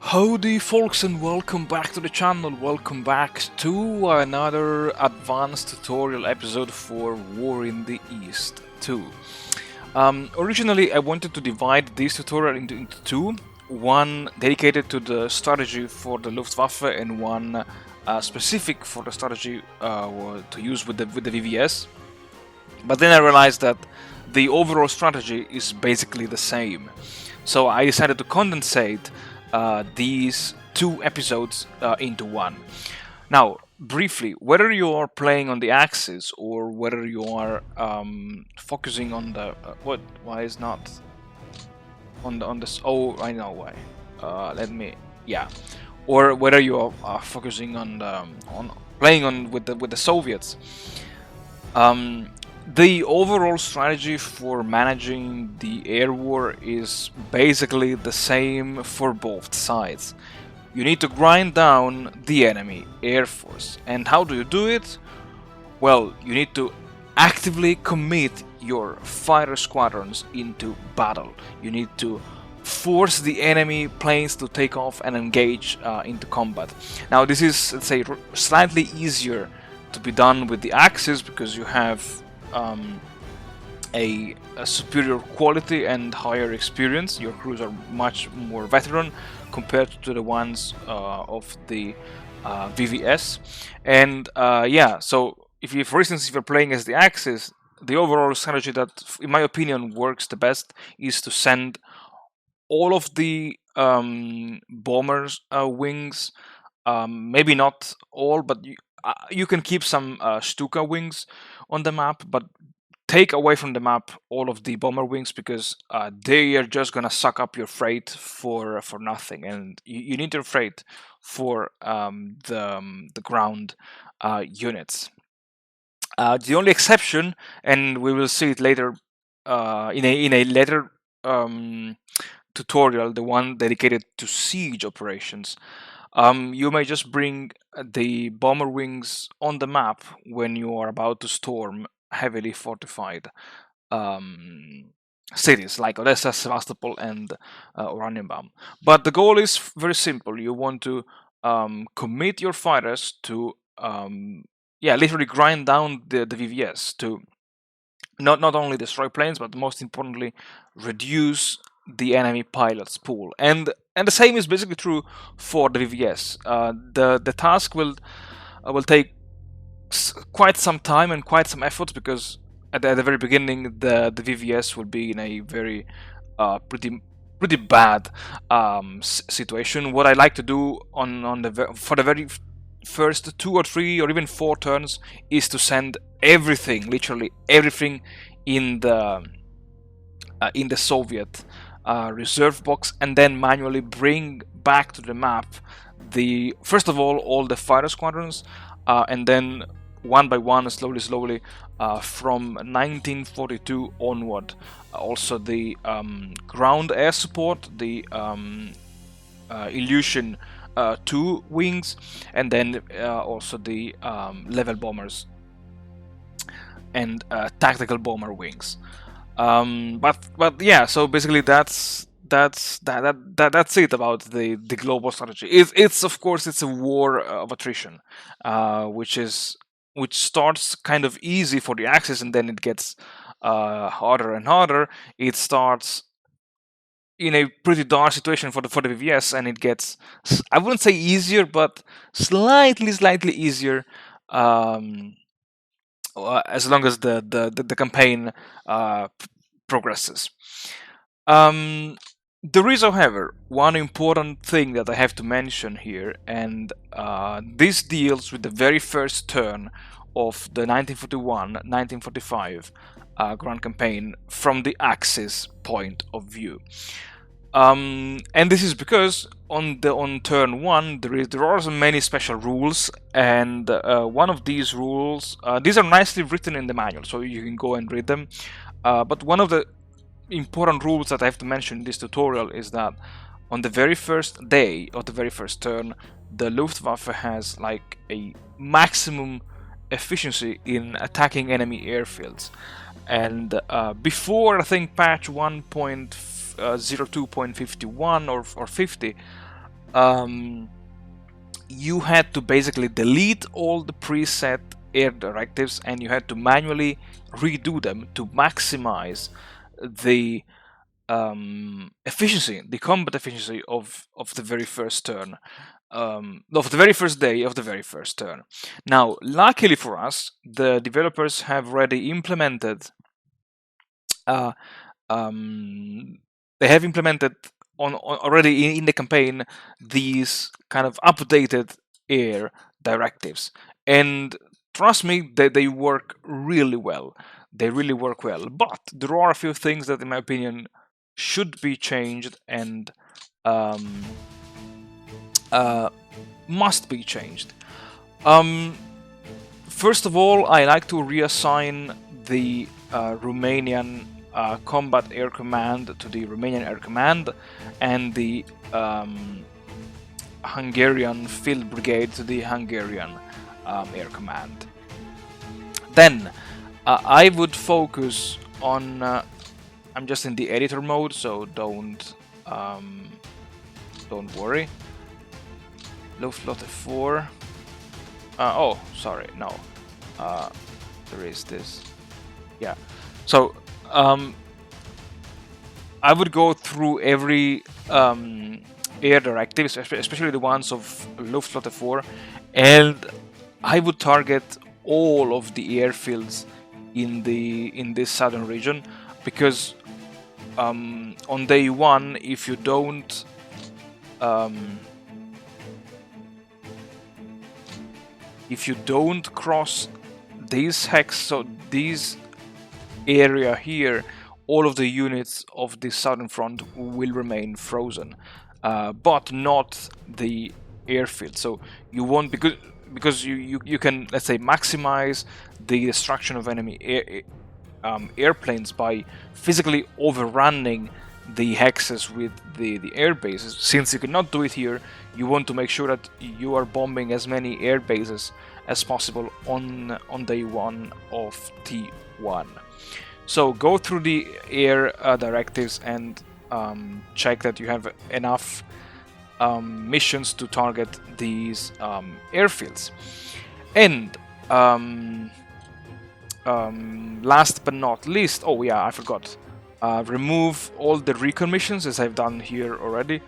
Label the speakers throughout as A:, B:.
A: Howdy folks and welcome back to the channel, welcome back to another advanced tutorial episode for War in the East 2. Originally I wanted to divide this tutorial into two, one dedicated to the strategy for the Luftwaffe and one specific for the strategy to use with the VVS. But then I realized that the overall strategy is basically the same. So I decided to condensate these two episodes into one. Now, briefly, whether you are playing on the Axis or whether you are focusing on the why is not on this? Oh, I know why. Or whether you are focusing on playing on with the Soviets. The overall strategy for managing the air war is basically the same for both sides. You need to grind down the enemy air force. And how do you do it? Well, you need to actively commit your fighter squadrons into battle. You need to force the enemy planes to take off and engage into combat. Now this is, let's say, slightly easier to be done with the Axis because you have a superior quality and higher experience. Your crews are much more veteran compared to the ones of the VVS. And so if you, for instance, if you're playing as the Axis, the overall strategy that, in my opinion, works the best is to send all of the bombers wings, maybe not all, but you can keep some Stuka wings on the map, but take away from the map all of the bomber wings because they are just gonna suck up your freight for nothing, and you need your freight for the ground units. The only exception, and we will see it later in a later tutorial, the one dedicated to siege operations. You may just bring the bomber wings on the map when you are about to storm heavily fortified cities like Odessa, Sevastopol, and Oranienbaum. But the goal is very simple. You want to commit your fighters to literally grind down the VVS to not only destroy planes, but most importantly, reduce the enemy pilots pool. And the same is basically true for the VVS. The task will take quite some time and quite some effort because at the very beginning the VVS will be in a very pretty bad situation. What I like to do for the very first 2 or 3 or even 4 turns is to send everything, literally everything, in the Soviet reserve box, and then manually bring back to the map first of all the fighter squadrons, and then one by one, slowly from 1942 onward, also the ground air support, the Illusion 2 wings, and then also the level bombers and tactical bomber wings. But yeah, so basically that's it about the global strategy. It's of course it's a war of attrition, which starts kind of easy for the Axis, and then it gets harder and harder. It starts in a pretty dark situation for the VVS, and it gets, I wouldn't say easier, but slightly easier as long as the campaign progresses. There is, however, one important thing that I have to mention here, and this deals with the very first turn of the 1941-1945 Grand Campaign from the Axis point of view. And this is because on turn 1 there are so many special rules, and one of these rules, these are nicely written in the manual, so you can go and read them. But one of the important rules that I have to mention in this tutorial is that on the very first day of the very first turn, the Luftwaffe has like a maximum efficiency in attacking enemy airfields. And before, I think, patch 1.02.51 or 50, you had to basically delete all the preset air directives, and you had to manually redo them to maximize the efficiency, the combat efficiency of the very first turn, of the very first day of the very first turn. Now, luckily for us, the developers have already implemented uh, they have implemented on already in the campaign these kind of updated air directives, and trust me, they work really well. They really work well, but there are a few things that, in my opinion, should be changed and um, must be changed. First of all, I like to reassign the Romanian Combat Air Command to the Romanian Air Command, and the Hungarian Field Brigade to the Hungarian Air Command. Then I would focus on. I'm just in the editor mode, so don't worry. Luftwaffe 4. Oh, sorry, no. There is this. Yeah. So I would go through every air directives, especially the ones of Luftwaffe 4, and I would target all of the airfields in this southern region, because on day one, if you don't cross these hex, so these area here, all of the units of the southern front will remain frozen, but not the airfield. So you won't, because you can, let's say, maximize the destruction of enemy airplanes by physically overrunning the hexes with the air bases. Since you cannot do it here, you want to make sure that you are bombing as many air bases as possible on day one of T1. So go through the air directives and check that you have enough missions to target these airfields. And last but not least, oh yeah, I forgot. Remove all the recon missions, as I've done here already,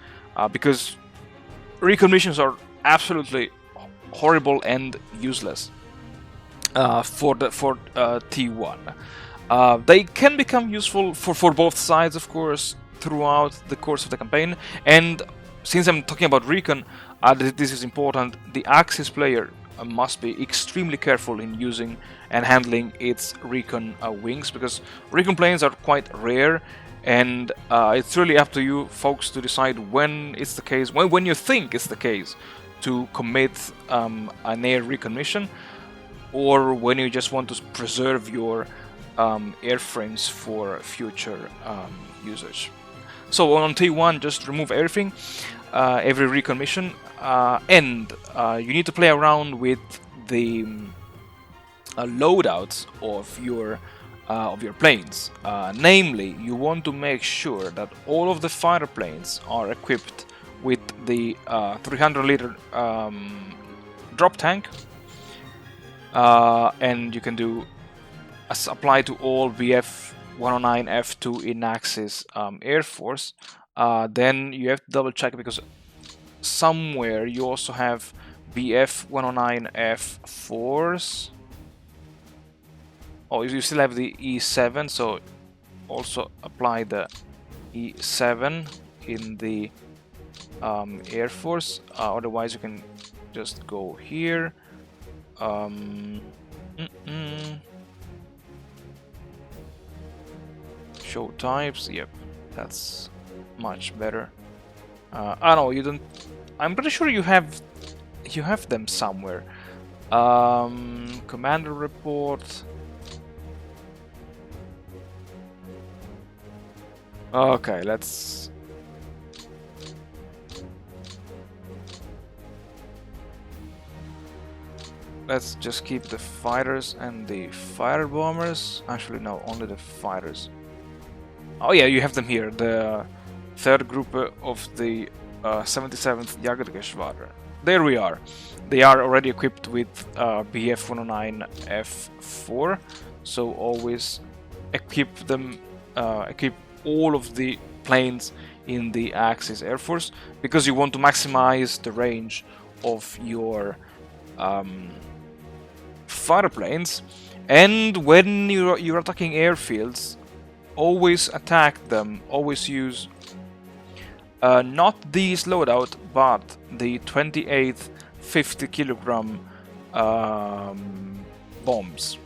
A: because recon missions are absolutely horrible and useless for T1. They can become useful for both sides, of course, throughout the course of the campaign. And since I'm talking about recon, this is important. The Axis player must be extremely careful in using and handling its recon wings, because recon planes are quite rare, and it's really up to you folks to decide when it's the case, when you think it's the case to commit an air recon mission, or when you just want to preserve your airframes for future usage. So on T1, just remove everything, every recon mission, and you need to play around with the loadouts of your planes. Namely, you want to make sure that all of the fighter planes are equipped with the 300-liter drop tank, and you can do apply to all BF 109 F2 in Axis Air Force. Then you have to double check, because somewhere you also have BF 109 F4s. Oh, you still have the E7, so also apply the E7 in the Air Force. Otherwise, you can just go here. Show types. Yep, that's much better. I know you don't. I'm pretty sure you have them somewhere. Commander report. Okay, let's just keep the fighters and the fighter bombers. Actually, no, only the fighters. Oh yeah, you have them here. The third group of the 77th Jagdgeschwader. There we are. They are already equipped with Bf-109F4, so always equip them, equip all of the planes in the Axis Air Force, because you want to maximize the range of your fighter planes. And when you're attacking airfields, always attack them, always use not these loadout, but the 28th 50 kilogram bombs.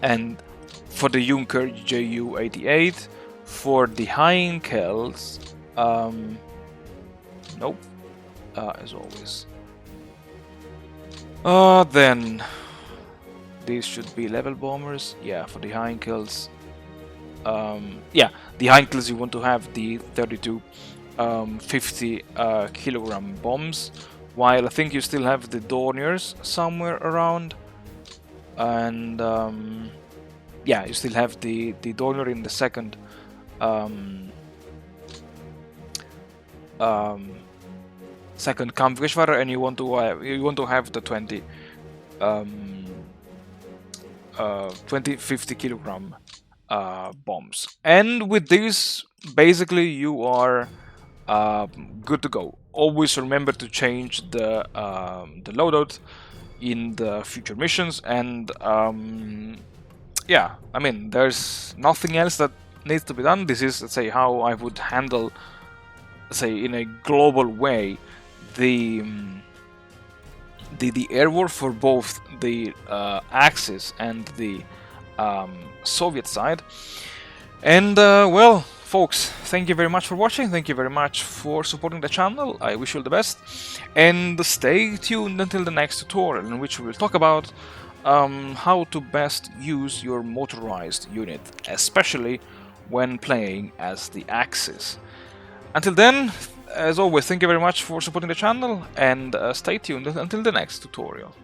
A: And for the Junker Ju-88, for the Heinkels, nope, as always. Then these should be level bombers. Yeah, for the Heinkels. Yeah, the Heinkels, you want to have the 32 50 kilogram bombs, while I think you still have the Dorniers somewhere around. And yeah, you still have the Dornier in the second second Kampfgeschwader, and you want to have the 20 50 kilogram bombs. And with this, basically you are good to go. Always remember to change the loadout in the future missions, and yeah, I mean, there's nothing else that needs to be done. This is, let's say, how I would handle, say, in a global way, the air war for both the Axis and the Soviet side. And well, folks, thank you very much for watching. Thank you very much for supporting the channel. I wish you all the best, and stay tuned until the next tutorial, in which we will talk about how to best use your motorized unit, especially when playing as the Axis. Until then, as always, thank you very much for supporting the channel, and stay tuned until the next tutorial.